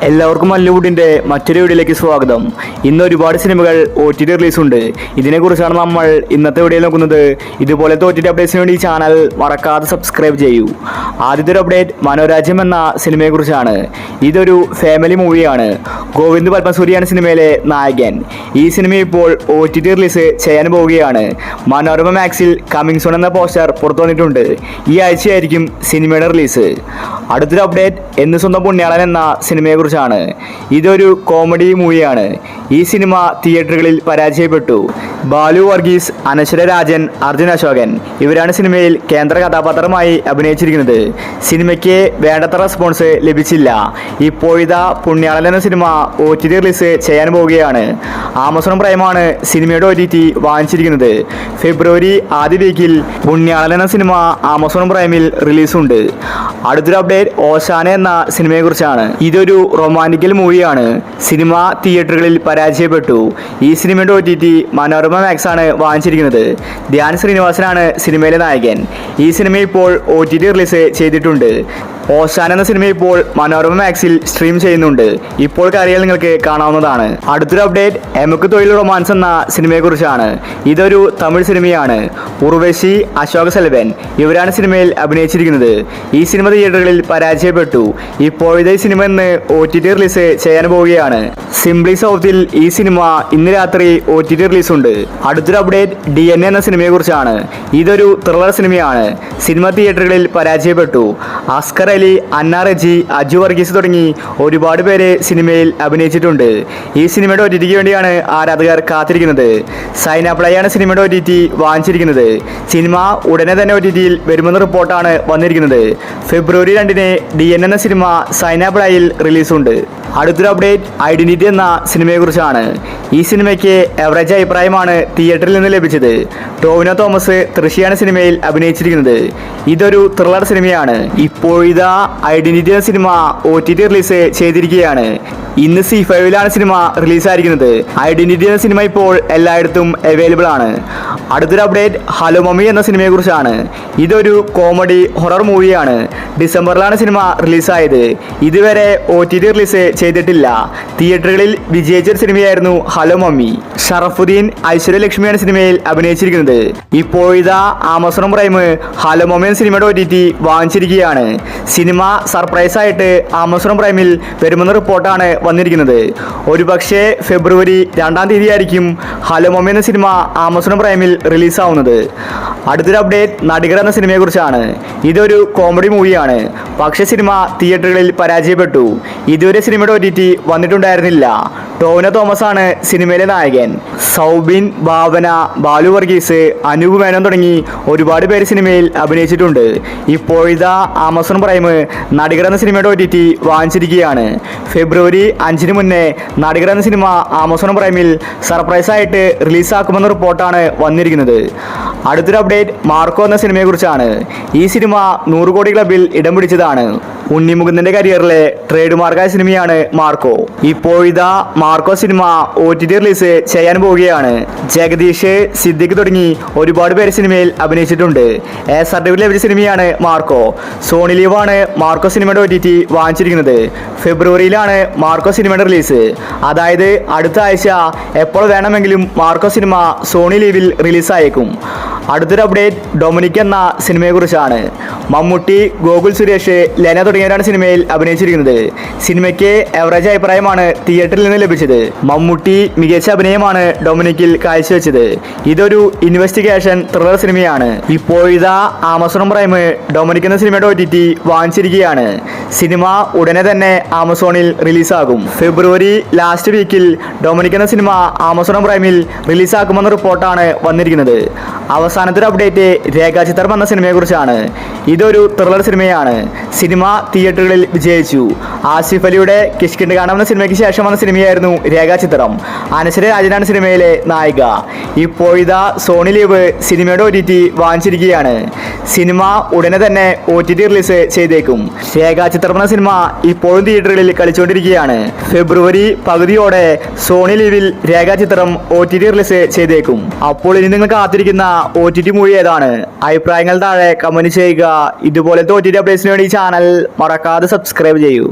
എല്ലാവർക്കും മല്ലുവുഡിൻ്റെ മറ്റൊരു വീഡിയോയിലേക്ക് സ്വാഗതം. ഇന്ന് ഒരുപാട് സിനിമകൾ OTT റിലീസുണ്ട്. ഇതിനെക്കുറിച്ചാണ് നമ്മൾ ഇന്നത്തെ വീഡിയോയിൽ നോക്കുന്നത്. ഇതുപോലത്തെ OTT അപ്ഡേറ്റ്സിന് വേണ്ടി ഈ ചാനൽ മറക്കാതെ സബ്സ്ക്രൈബ് ചെയ്യൂ. ആദ്യത്തെ ഒരു അപ്ഡേറ്റ് മനോരാജ്യം എന്ന സിനിമയെക്കുറിച്ചാണ്. ഇതൊരു ഫാമിലി മൂവിയാണ്. ഗോവിന്ദ് പത്മസൂരിയാണ് സിനിമയിലെ നായകൻ. ഈ സിനിമ ഇപ്പോൾ OTT റിലീസ് ചെയ്യാൻ പോവുകയാണ്. മനോരമ മാക്സിൽ കമ്മിങ് സൂൺ എന്ന പോസ്റ്റർ പുറത്തു വന്നിട്ടുണ്ട്. ഈ ആഴ്ചയായിരിക്കും സിനിമയുടെ റിലീസ്. അടുത്തൊരു അപ്ഡേറ്റ് എന്ന് സ്വന്തം പുണ്യാളൻ എന്ന സിനിമയെക്കുറിച്ചാണ്. ഇതൊരു കോമഡി മൂവിയാണ്. ഈ സിനിമ തിയേറ്ററുകളിൽ പരാജയപ്പെട്ടു. ബാലു വർഗീസ്, അനശ്വര രാജൻ, അർജുൻ അശോകൻ ഇവരാണ് സിനിമയിൽ കേന്ദ്ര കഥാപാത്രമായി അഭിനയിച്ചിരിക്കുന്നത്. സിനിമയ്ക്ക് വേണ്ടത്ര റെസ്പോൺസ് ലഭിച്ചില്ല. ഇപ്പോഴിതാ പുണ്യാളൻ എന്ന സിനിമ OTT റിലീസ് ചെയ്യാൻ പോവുകയാണ്. ആമസോൺ പ്രൈമാണ് സിനിമയുടെ OTT വാങ്ങിച്ചിരിക്കുന്നത്. ഫെബ്രുവരി ആദ്യ വീക്കിൽ പുണ്യാളൻ എന്ന സിനിമ ആമസോൺ പ്രൈമിൽ റിലീസുണ്ട്. അടുത്തൊരു അപ്ഡേറ്റ് ഓശാന എന്ന സിനിമയെക്കുറിച്ചാണ്. ഇതൊരു റൊമാൻറ്റിക്കൽ മൂവിയാണ്. സിനിമ തിയേറ്ററുകളിൽ പരാജയപ്പെട്ടു. ഈ സിനിമയുടെ OTT മനോരമ മാക്സ് ആണ് വാങ്ങിച്ചിരിക്കുന്നത്. ധ്യാൻ ശ്രീനിവാസനാണ് സിനിമയിലെ നായകൻ. ഈ സിനിമ ഇപ്പോൾ OTT റിലീസ് ചെയ്തിട്ടുണ്ട്. ഓശാൻ എന്ന സിനിമ ഇപ്പോൾ മനോരമ മാക്സിൽ സ്ട്രീം ചെയ്യുന്നുണ്ട്. ഇപ്പോൾ കാര്യങ്ങൾ നിങ്ങൾക്ക് കാണാവുന്നതാണ്. അടുത്തൊരു അപ്ഡേറ്റ് എമക്ക് തൊഴിൽ റൊമാൻസ് എന്ന സിനിമയെക്കുറിച്ചാണ്. ഇതൊരു തമിഴ് സിനിമയാണ്. ഉർവശി, അശോക് സെൽവൻ ഇവരാണ് സിനിമയിൽ അഭിനയിച്ചിരിക്കുന്നത്. ഈ സിനിമ തിയേറ്ററുകളിൽ പരാജയപ്പെട്ടു. ഇപ്പോഴത്തെ സിനിമ ഇന്ന് OTT റിലീസ് ചെയ്യാൻ പോവുകയാണ്. സിംപ്ലി സൗത്തിൽ ഈ സിനിമ ഇന്ന് രാത്രി OTT റിലീസുണ്ട്. അടുത്തൊരു അപ്ഡേറ്റ് DNA എന്ന സിനിമയെക്കുറിച്ചാണ്. ഇതൊരു ത്രില്ലർ സിനിമയാണ്. സിനിമ തിയേറ്ററുകളിൽ പരാജയപ്പെട്ടു. അസ്കർ അലി, അന്ന റജി, അജു വർഗീസ് തുടങ്ങി ഒരുപാട് പേര് സിനിമയിൽ അഭിനയിച്ചിട്ടുണ്ട്. ഈ സിനിമയുടെ OTTക്ക് വേണ്ടിയാണ് ആരാധകർ കാത്തിരിക്കുന്നത്. സൈന പ്ലൈയാണ് സിനിമയുടെ OTT വാങ്ങിച്ചിരിക്കുന്നത്. സിനിമ ഉടനെ തന്നെ OTTയിൽ വരുമെന്ന റിപ്പോർട്ടാണ് വന്നിരിക്കുന്നത്. ഫെബ്രുവരി 2-ന് DNA എന്ന സിനിമ സൈന പ്ലൈയിൽ റിലീസുണ്ട്. അടുത്തൊരു അപ്ഡേറ്റ് ഐഡന്റിറ്റി എന്ന സിനിമയെക്കുറിച്ചാണ്. ഈ സിനിമയ്ക്ക് എവറേജ് അഭിപ്രായമാണ് തിയേറ്ററിൽ നിന്ന് ലഭിച്ചത്. ടോവിനോ തോമസ്, തൃശയാണ് സിനിമയിൽ അഭിനയിച്ചിരിക്കുന്നത്. ഇതൊരു ത്രില്ലർ സിനിമയാണ്. ഇപ്പോഴിതാ ഐഡന്റിറ്റി എന്ന സിനിമ OTT റിലീസ് ചെയ്തിരിക്കുകയാണ്. ഇന്ന് C5ലാണ് സിനിമ റിലീസായിരിക്കുന്നത്. ഐഡന്റിറ്റി എന്ന സിനിമ ഇപ്പോൾ എല്ലായിടത്തും അവൈലബിൾ ആണ്. അടുത്തൊരു അപ്ഡേറ്റ് ഹലോ മമ്മി എന്ന സിനിമയെക്കുറിച്ചാണ്. ഇതൊരു കോമഡി ഹൊറർ മൂവിയാണ്. ഡിസംബറിലാണ് സിനിമ റിലീസായത്. ഇതുവരെ OTT റിലീസ് ചെയ്തിട്ടില്ല. തിയേറ്ററുകളിൽ വിജയിച്ച സിനിമയായിരുന്നു ഹലോ മമ്മി. ഷറഫുദ്ദീൻ, ഐശ്വര്യലക്ഷ്മിയാണ് സിനിമയിൽ അഭിനയിച്ചിരിക്കുന്നത്. ഇപ്പോഴിതാ ആമസോൺ പ്രൈം ഹലോ മമ്മി എന്ന സിനിമയുടെ OTT വാങ്ങിച്ചിരിക്കുകയാണ്. സിനിമ സർപ്രൈസ് ആയിട്ട് ആമസോൺ പ്രൈമിൽ വരുമെന്ന റിപ്പോർട്ടാണ് വന്നിരിക്കുന്നത്. ഒരുപക്ഷെ ഫെബ്രുവരി 2-ാം തീയതി ആയിരിക്കും ഹലോ മമ്മി എന്ന സിനിമ ആമസോൺ പ്രൈമിൽ റിലീസാവുന്നത്. അടുത്തൊരു അപ്ഡേറ്റ് നടികർ എന്ന സിനിമയെക്കുറിച്ചാണ്. ഇതൊരു കോമഡി മൂവിയാണ്. പക്ഷേ സിനിമ തിയേറ്ററുകളിൽ പരാജയപ്പെട്ടു. ഇതുവരെ സിനിമയുടെ OTT വന്നിട്ടുണ്ടായിരുന്നില്ല. ടോവിനോ തോമസ് ആണ് സിനിമയിലെ നായകൻ. സൗബിൻ, ഭാവന, ബാലു വർഗീസ്, അനൂപ് മേനോൻ തുടങ്ങി ഒരുപാട് പേര് സിനിമയിൽ അഭിനയിച്ചിട്ടുണ്ട്. ഇപ്പോഴിതാ ആമസോൺ പ്രൈം നടികർ എന്ന സിനിമയുടെ OTT വാങ്ങിച്ചിരിക്കുകയാണ്. ഫെബ്രുവരി 5-ന് മുന്നേ നടികർ എന്ന സിനിമ ആമസോൺ പ്രൈമിൽ സർപ്രൈസ് ആയിട്ട് റിലീസാക്കുമെന്ന റിപ്പോർട്ടാണ് വന്നിരിക്കുന്നത്. അടുത്തൊരു അപ്ഡേറ്റ് മാർക്കോ എന്ന സിനിമയെക്കുറിച്ചാണ്. ഈ സിനിമ 100 കോടി ക്ലബിൽ ഇടം പിടിച്ചതാണ്. ഉണ്ണിമുകുന്ദന്റെ കരിയറിലെ ട്രേഡ് മാർക്കായ സിനിമയാണ് മാർക്കോ. ഇപ്പോഴിതാ മാർക്കോ സിനിമ OTT റിലീസ് ചെയ്യാൻ പോവുകയാണ്. ജഗദീഷ്, സിദ്ദിഖ് തുടങ്ങി ഒരുപാട് പേര് സിനിമയിൽ അഭിനയിച്ചിട്ടുണ്ട്. സർട്ടിഫിക്കറ്റ് ലഭിച്ച സിനിമയാണ് മാർക്കോ. സോണി ലീവാണ് മാർക്കോ സിനിമയുടെ OTT വാങ്ങിച്ചിരിക്കുന്നത്. ഫെബ്രുവരിയിലാണ് മാർക്കോ സിനിമയുടെ റിലീസ്. അതായത് അടുത്ത ആഴ്ച എപ്പോൾ വേണമെങ്കിലും മാർക്കോ സിനിമ സോണി ലീവിൽ റിലീസായേക്കും. അടുത്തൊരു അപ്ഡേറ്റ് ഡൊമിനിക് എന്ന സിനിമയെക്കുറിച്ചാണ്. മമ്മൂട്ടി, ഗോകുൽ സുരേഷ്, ലെന തുടങ്ങിയവരാണ് സിനിമയിൽ അഭിനയിച്ചിരിക്കുന്നത്. സിനിമയ്ക്ക് എവറേജ് അഭിപ്രായമാണ് തിയേറ്ററിൽ നിന്ന് ലഭിച്ചത്. മമ്മൂട്ടി മികച്ച അഭിനയമാണ് ഡൊമിനിക്കിൽ കാഴ്ചവെച്ചത്. ഇതൊരു ഇൻവെസ്റ്റിഗേഷൻ ത്രില്ലർ സിനിമയാണ്. ഇപ്പോഴിതാ ആമസോൺ പ്രൈം ഡൊമിനിക് എന്ന സിനിമയുടെ OTT വാങ്ങിച്ചിരിക്കുകയാണ്. സിനിമ ഉടനെ തന്നെ ആമസോണിൽ റിലീസാകും. ഫെബ്രുവരി ലാസ്റ്റ് വീക്കിൽ ഡൊമിനിക് എന്ന സിനിമ ആമസോൺ പ്രൈമിൽ റിലീസാക്കുമെന്ന റിപ്പോർട്ടാണ് വന്നിരിക്കുന്നത്. അവസാനത്തെ ഒരു അപ്ഡേറ്റ് രേഖാചിത്രം എന്ന സിനിമയെക്കുറിച്ചാണ്. ഇതൊരു ത്രില്ലർ സിനിമയാണ്. സിനിമ തിയേറ്ററുകളിൽ വിജയിച്ചു. ആസിഫ് അലിയുടെ കിഷ്കിണ്ട് കാണാം എന്ന സിനിമയ്ക്ക് ശേഷം വന്ന സിനിമയായിരുന്നു രേഖാചിത്രം. അനശ്വര രാജനാണ് സിനിമയിലെ നായിക. ഇപ്പോഴിതാ സോണി ലീവ് സിനിമയുടെ OTT വാങ്ങിച്ചിരിക്കുകയാണ്. സിനിമ ഉടനെ തന്നെ OTT റിലീസ് ചെയ്തേക്കും. രേഖാചിത്രം എന്ന സിനിമ ഇപ്പോഴും തിയേറ്ററുകളിൽ കളിച്ചുകൊണ്ടിരിക്കുകയാണ്. ഫെബ്രുവരി പകുതിയോടെ സോണി ലീവിൽ രേഖാചിത്രം OTT റിലീസ് ചെയ്തേക്കും. അപ്പോൾ ഇനി നിങ്ങൾ കാത്തിരിക്കുന്ന OTT മൂവി ഏതാണ്? അഭിപ്രായങ്ങൾ താഴെ കമന്റ് ചെയ്യുക. ഇതുപോലത്തെ OTT അപ്ഡേറ്റ്സിന് വേണ്ടി ചാനൽ മറക്കാതെ സബ്സ്ക്രൈബ് ചെയ്യൂ.